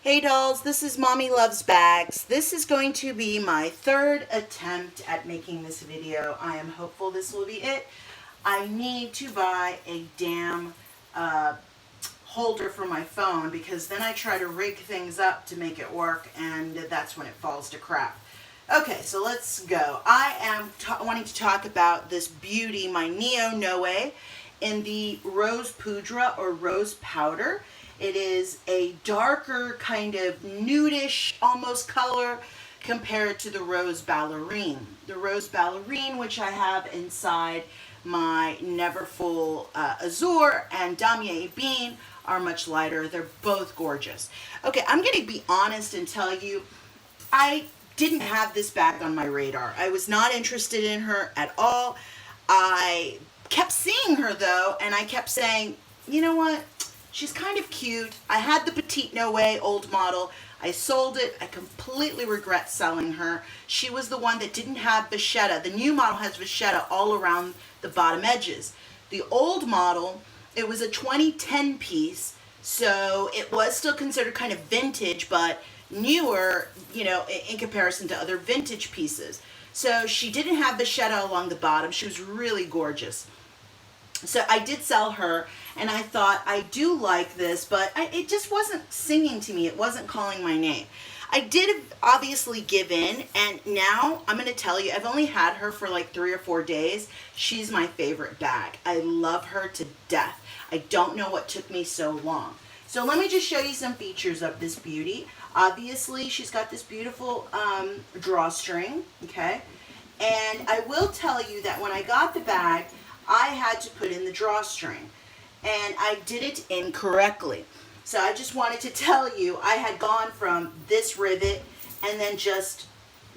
Hey dolls, this is Mommy Loves Bags. This is going to be my third attempt at making this video. I am hopeful this will be it. I need to buy a damn holder for my phone because then I try to rig things up to make it work and that's when it falls to crap. Okay, so let's go. I am wanting to talk about this beauty, my NeoNoe in the Rose Poudre or Rose Powder. It is a darker kind of nudish almost color compared to the Rose Ballerine. The Rose Ballerine, which I have inside my Neverfull Azure and Damier Bean, are much lighter. They're both gorgeous. Okay, I'm going to be honest and tell you, I didn't have this bag on my radar. I was not interested in her at all. I kept seeing her though, and I kept saying, you know what? She's kind of cute. I had the Petite Noe old model. I sold it. I completely regret selling her. She was the one that didn't have vachetta. The new model has vachetta all around the bottom edges. The old model, it was a 2010 piece, so it was still considered kind of vintage, but newer, you know, in comparison to other vintage pieces. So she didn't have vachetta along the bottom. She was really gorgeous. So I did sell her, and I thought, I do like this, but it just wasn't singing to me. It wasn't calling my name. I did obviously give in, and now I'm going to tell you, I've only had her for like 3 or 4 days. She's my favorite bag. I love her to death. I don't know what took me so long. So let me just show you some features of this beauty. Obviously, she's got this beautiful drawstring, okay? And I will tell you that when I got the bag, I had to put in the drawstring, and I did it incorrectly. So I just wanted to tell you, I had gone from this rivet and then just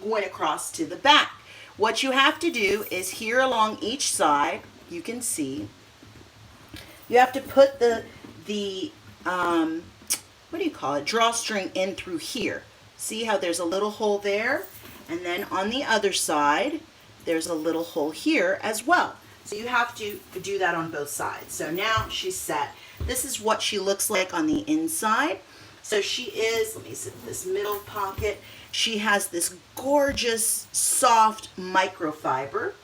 went across to the back. What you have to do is here along each side, you can see, you have to put the what do you call it, drawstring in through here. See how there's a little hole there? And then on the other side, there's a little hole here as well. So you have to do that on both sides. So now she's set. This is what she looks like on the inside. So she is, let me see this middle pocket. She has this gorgeous, soft microfiber.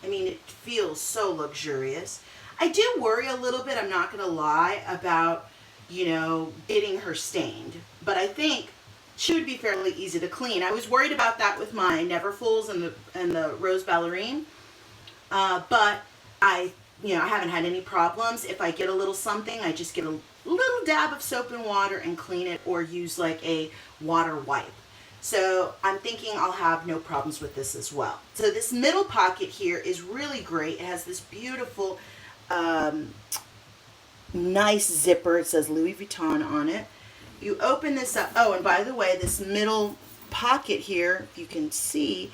I mean, it feels so luxurious. I do worry a little bit, I'm not going to lie, about, you know, getting her stained. But I think she would be fairly easy to clean. I was worried about that with my Neverfulls and the Rose Ballerine. But I haven't had any problems. If I get a little something, I just get a little dab of soap and water and clean it, or use like a water wipe. So I'm thinking I'll have no problems with this as well. So this middle pocket here is really great. It has this beautiful, nice zipper. It says Louis Vuitton on it. You open this up. Oh, and by the way, this middle pocket here, if you can see,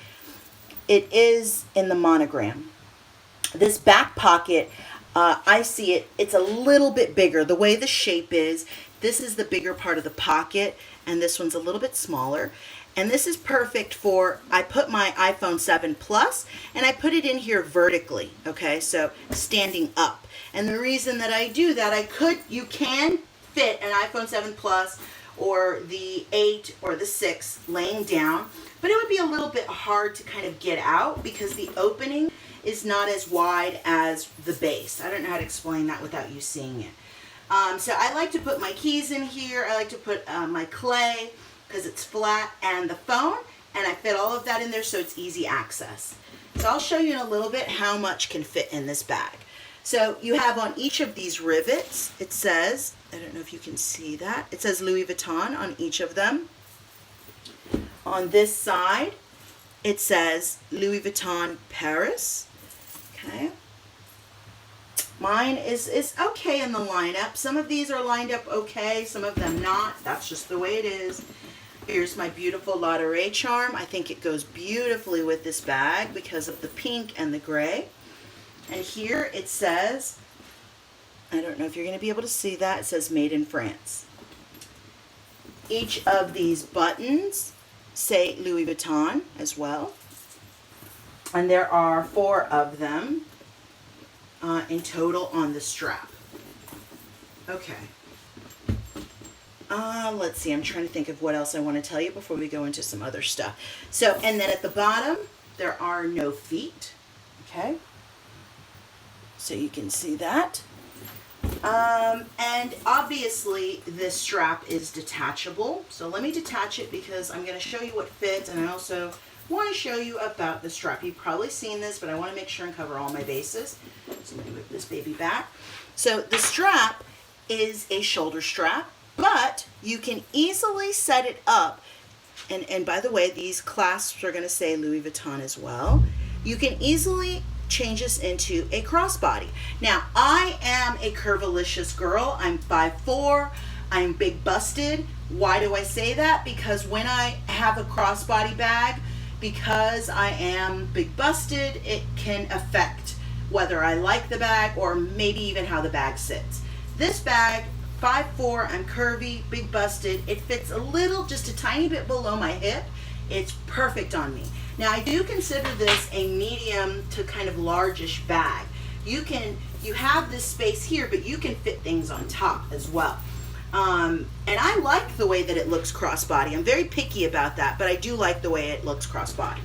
it is in the monogram. This back pocket, I see it, it's a little bit bigger. The way the shape is, this is the bigger part of the pocket, and this one's a little bit smaller. And this is perfect for, I put my iPhone 7 Plus, and I put it in here vertically, okay, so standing up. And the reason that I do that, you can fit an iPhone 7 Plus or the 8 or the 6 laying down, but it would be a little bit hard to kind of get out because the opening is not as wide as the base. I don't know how to explain that without you seeing it. So I like to put my keys in here. I like to put my clay because it's flat, and the phone, and I fit all of that in there so it's easy access. So I'll show you in a little bit how much can fit in this bag. So you have on each of these rivets, it says, I don't know if you can see that, it says Louis Vuitton on each of them. On this side, it says Louis Vuitton Paris. Okay. Mine is okay in the lineup. Some of these are lined up okay, some of them not. That's just the way it is. Here's my beautiful Ladurée charm. I think it goes beautifully with this bag because of the pink and the gray. And here it says, I don't know if you're going to be able to see that, it says Made in France. Each of these buttons say Louis Vuitton as well. And there are 4 of them in total on the strap. Okay. Let's see, I'm trying to think of what else I want to tell you before we go into some other stuff. So, and then at the bottom, there are no feet, okay? So you can see that. And obviously this strap is detachable. So let me detach it because I'm going to show you what fits, and I also want to show you about the strap. You've probably seen this, but I want to make sure and cover all my bases. So let me whip this baby back. So the strap is a shoulder strap, but you can easily set it up. And by the way, these clasps are going to say Louis Vuitton as well. You can easily change this into a crossbody. Now, I am a curvilicious girl. I'm 5'4". I'm big busted. Why do I say that? Because when I have a crossbody bag, because I am big busted, it can affect whether I like the bag or maybe even how the bag sits. This bag, 5'4", I'm curvy, big busted. It fits a little, just a tiny bit below my hip. It's perfect on me. Now, I do consider this a medium to kind of largish bag. You have this space here, but you can fit things on top as well. And I like the way that it looks crossbody. I'm very picky about that, but I do like the way it looks crossbody.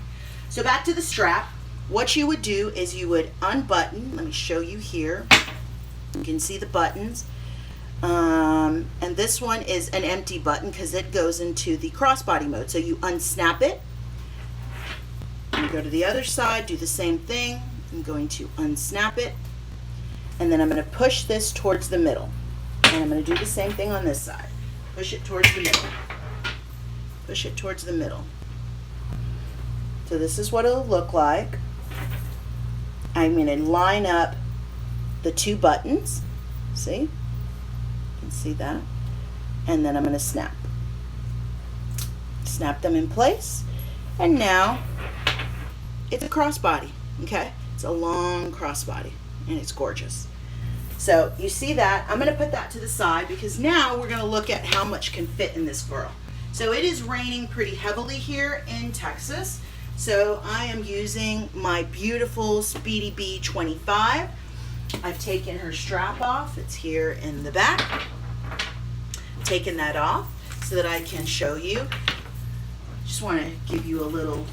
So back to the strap. What you would do is you would unbutton. Let me show you here. You can see the buttons. And this one is an empty button because it goes into the crossbody mode. So you unsnap it. You go to the other side, do the same thing. I'm going to unsnap it. And then I'm going to push this towards the middle. And I'm going to do the same thing on this side. Push it towards the middle. Push it towards the middle. So this is what it'll look like. I'm going to line up the two buttons. See? You can see that. And then I'm going to snap. Snap them in place. And now it's a crossbody, okay? It's a long crossbody, and it's gorgeous. So you see that. I'm going to put that to the side because now we're going to look at how much can fit in this girl. So it is raining pretty heavily here in Texas. So I am using my beautiful Speedy Bee 25. I've taken her strap off. It's here in the back. Taken that off so that I can show you. Just want to give you a little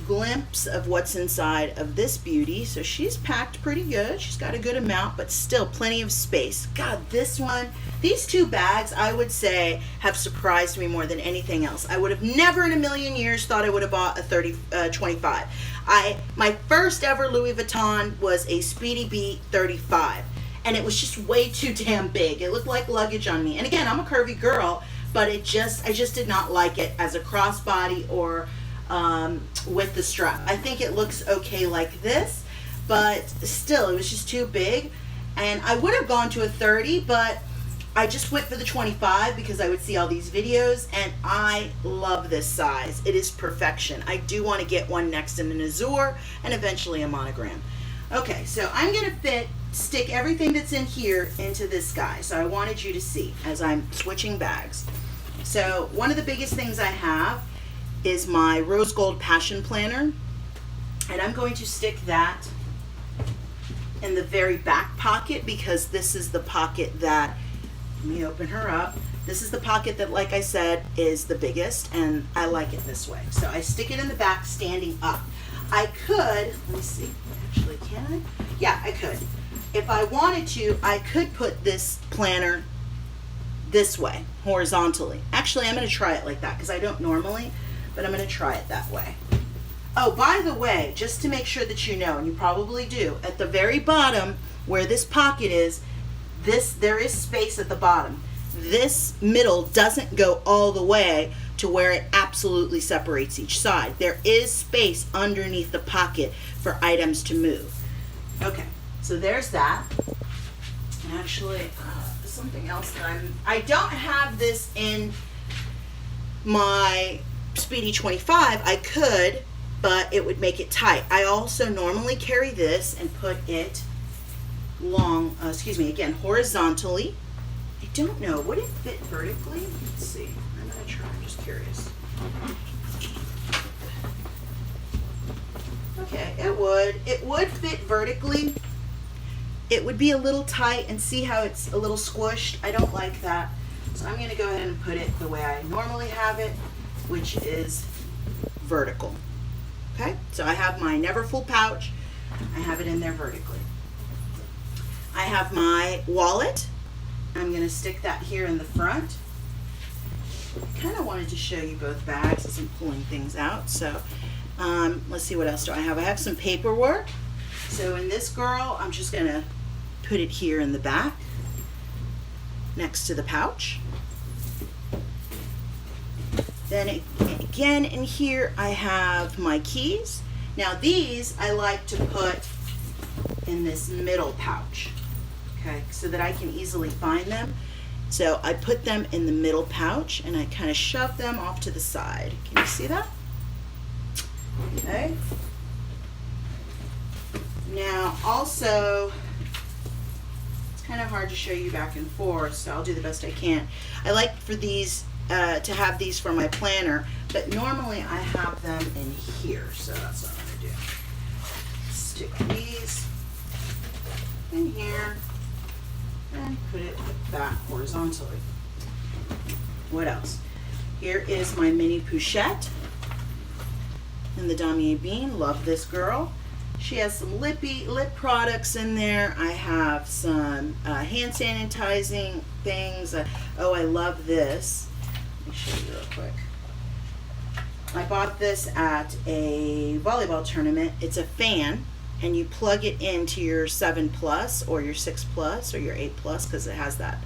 glimpse of what's inside of this beauty. So she's packed pretty good. She's got a good amount, but still plenty of space. God, this one, these two bags, I would say, have surprised me more than anything else. I would have never in a million years thought I would have bought a 25. My first ever Louis Vuitton was a Speedy Bee 35, and it was just way too damn big. It looked like luggage on me. And again, I'm a curvy girl, but I just did not like it as a crossbody or with the strap. I think it looks okay like this, but still it was just too big. And I would have gone to a 30, but I just went for the 25 because I would see all these videos, and I love this size. It is perfection. I do want to get one next in an azure and eventually a monogram. Okay, so I'm going to stick everything that's in here into this guy. So I wanted you to see as I'm switching bags. So one of the biggest things I have is my rose gold passion planner, and I'm going to stick that in the very back pocket because this is the pocket that, let me open her up. This is the pocket that, like I said, is the biggest, and I like it this way. So I stick it in the back standing up. I could, let me see, actually can I? Yeah, I could. If I wanted to, I could put this planner this way, horizontally. Actually, I'm going to try it like that because I don't normally, but I'm going to try it that way. Oh, by the way, just to make sure that you know, and you probably do, at the very bottom where this pocket is, there is space at the bottom. This middle doesn't go all the way to where it absolutely separates each side. There is space underneath the pocket for items to move. Okay, so there's that. And actually, something else that I don't have this in my Speedy 25. I could, but it would make it tight. I also normally carry this and put it again, horizontally. I don't know, would it fit vertically? Let's see, I'm gonna try, I'm just curious. Okay, it would fit vertically. It would be a little tight, and see how it's a little squished. I don't like that. So I'm going to go ahead and put it the way I normally have it, which is vertical. Okay, so I have my never full pouch. I have it in there vertically. I have my wallet. I'm going to stick that here in the front. I kind of wanted to show you both bags as I'm pulling things out. So let's see, what else do I have? I have some paperwork. So in this girl, I'm just going to put it here in the back next to the pouch. Then again in here I have my keys. Now these I like to put in this middle pouch, okay, so that I can easily find them. So I put them in the middle pouch and I kind of shove them off to the side. Can you see that? Okay. Now also, it's kind of hard to show you back and forth, so I'll do the best I can. I like for these to have these for my planner, but normally I have them in here, so that's what I'm going to do. Stick these in here and put it back horizontally. What else? Here is my mini Pouchette in the Damier Bean. Love this girl. She has some lip products in there. I have some hand sanitizing things. Oh, I love this. Let me show you real quick. I bought this at a volleyball tournament. It's a fan, and you plug it into your 7 Plus or your 6 Plus or your 8 Plus because it has that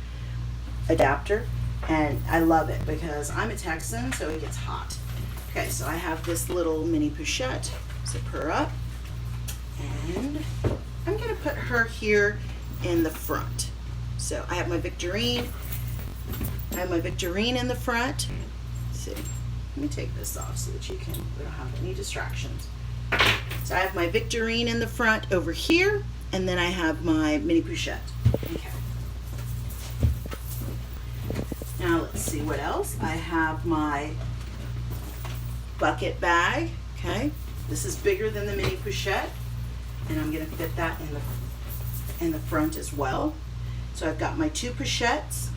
adapter. And I love it because I'm a Texan, so it gets hot. Okay, so I have this little mini Pouchette. Zip her up. And I'm going to put her here in the front. So I have my Victorine. I have my Victorine in the front. Let's see. Let me take this off so that we don't have any distractions. So I have my Victorine in the front over here, and then I have my mini Pouchette. Okay. Now let's see what else. I have my bucket bag. Okay. This is bigger than the mini Pouchette, and I'm going to fit that in the front as well. So I've got my 2 Pouchettes.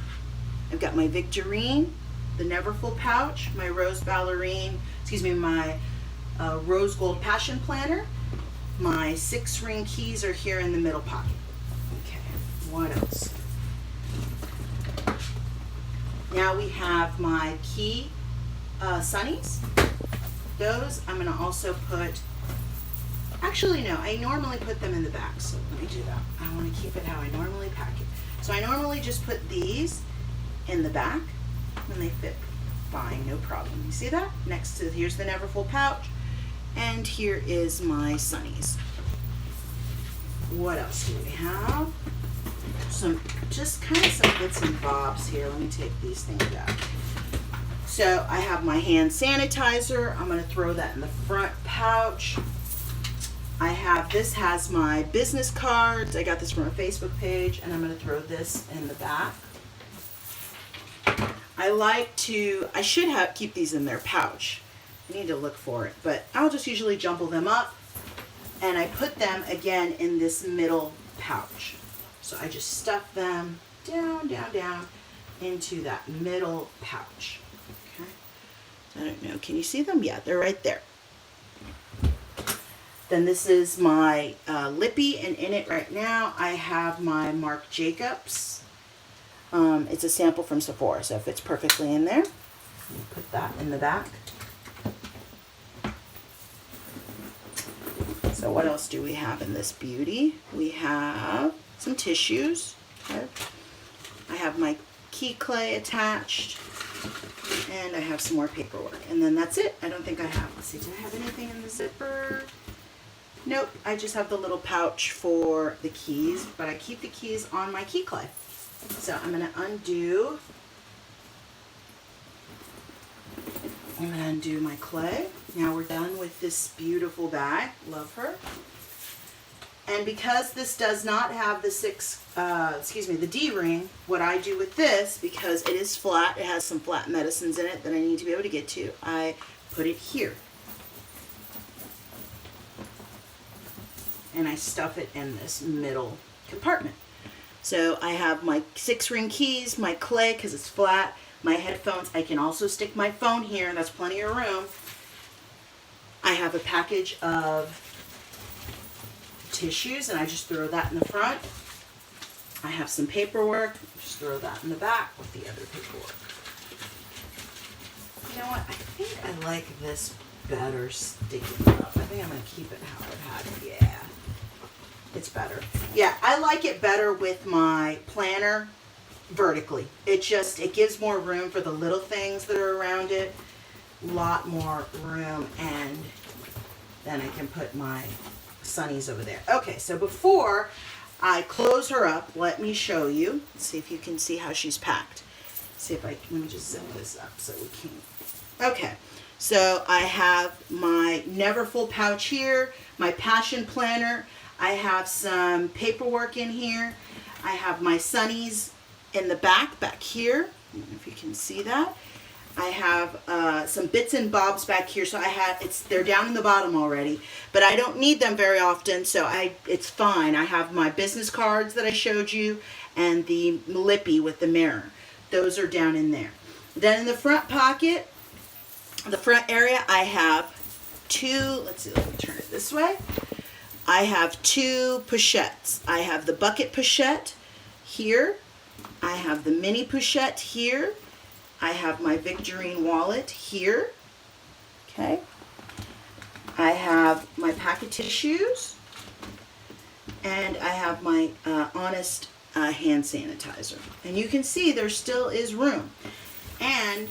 I've got my Victorine, the Never Full pouch, my Rose Rose Gold Passion Planner. My 6 ring keys are here in the middle pocket. Okay, what else? Now we have my key sunnies. Those I'm going to also put, actually no, I normally put them in the back, so let me do that. I want to keep it how I normally pack it. So I normally just put these in the back and they fit fine, no problem. You see that? Next to, here's the Never Full pouch, and here is my sunnies. What else do we have? Just kind of some bits and bobs here. Let me take these things out. So I have my hand sanitizer. I'm going to throw that in the front pouch. This has my business cards. I got this from a Facebook page, and I'm going to throw this in the back. I should keep these in their pouch. I need to look for it, but I'll just usually jumble them up, and I put them again in this middle pouch. So I just stuff them down into that middle pouch. Okay. I don't know, can you see them? Yeah, they're right there. Then this is my lippy, and in it right now I have my Marc Jacobs. It's a sample from Sephora, so it fits perfectly in there. Put that in the back. So what else do we have in this beauty? We have some tissues. Okay. I have my key clay attached, and I have some more paperwork, and then that's it. I don't think I have, let's see, do I have anything in the zipper? Nope, I just have the little pouch for the keys, but I keep the keys on my key clay. So I'm going to undo my clay. Now we're done with this beautiful bag. Love her. And because this does not have the D-ring, what I do with this, because it is flat, it has some flat medicines in it that I need to be able to get to, I put it here. And I stuff it in this middle compartment. So I have my 6-ring keys, my clay because it's flat, my headphones. I can also stick my phone here. That's plenty of room. I have a package of tissues, and I just throw that in the front. I have some paperwork. Just throw that in the back with the other paperwork. You know what? I think I like this better sticking up. I think I'm going to keep it how it had it. Yeah. It's better. Yeah, I like it better with my planner vertically. It gives more room for the little things that are around it. A lot more room, and then I can put my sunnies over there. Okay, so before I close her up, let me show you. Let's see if you can see how she's packed. Let me just zip this up so we can. Okay, so I have my Never Full pouch here, my Passion Planner. I have some paperwork in here. I have my sunnies in the back here. I don't know if you can see that. I have some bits and bobs back here. So they're down in the bottom already, but I don't need them very often, so it's fine. I have my business cards that I showed you and the lippy with the mirror. Those are down in there. Then in the front pocket, the front area, I have let me turn it this way. I have 2 pochettes. I have the bucket pochette here. I have the mini pochette here. I have my Victorine wallet here. Okay. I have my pack of tissues. And I have my Honest hand sanitizer. And you can see there still is room. And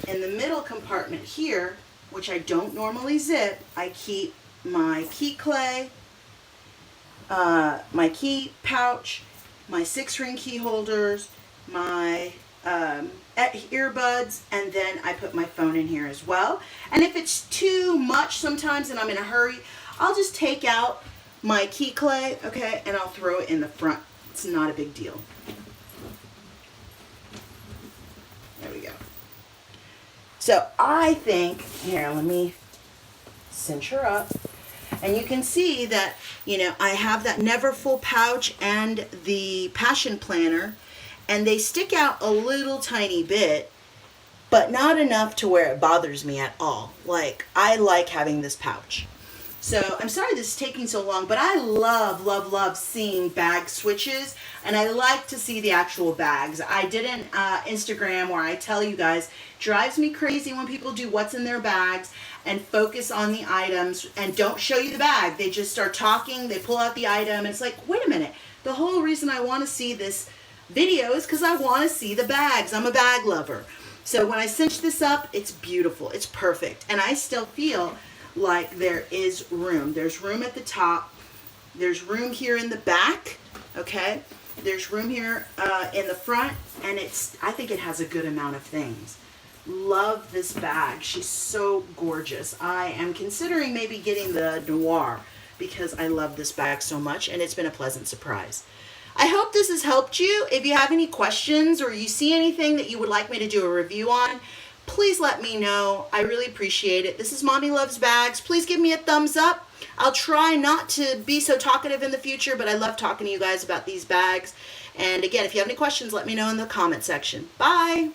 in the middle compartment here, which I don't normally zip, I keep my key clay, my key pouch, my 6-ring key holders, my earbuds, and then I put my phone in here as well. And if it's too much sometimes and I'm in a hurry, I'll just take out my key clay, okay, and I'll throw it in the front. It's not a big deal. There we go. So I think, here, let me cinch her up. And you can see that, I have that Never Full pouch and the Passion Planner, and they stick out a little tiny bit, but not enough to where it bothers me at all. Like, I like having this pouch. So I'm sorry this is taking so long, but I love seeing bag switches, and I like to see the actual bags. I did an Instagram where I tell you guys, drives me crazy when people do what's in their bags and focus on the items and don't show you the bag. They just start talking, they pull out the item, and it's like, wait a minute. The whole reason I want to see this video is because I want to see the bags. I'm a bag lover. So when I cinch this up, it's beautiful. It's perfect. And I still feel like there is room. There's room at the top. There's room here in the back, okay? There's room here in the front, and I think it has a good amount of things. Love this bag. She's so gorgeous. I am considering maybe getting the Noir because I love this bag so much, and it's been a pleasant surprise. I hope this has helped you. If you have any questions or you see anything that you would like me to do a review on, please let me know. I really appreciate it. This is Mommy Loves Bags. Please give me a thumbs up. I'll try not to be so talkative in the future, but I love talking to you guys about these bags. And again, if you have any questions, let me know in the comment section. Bye.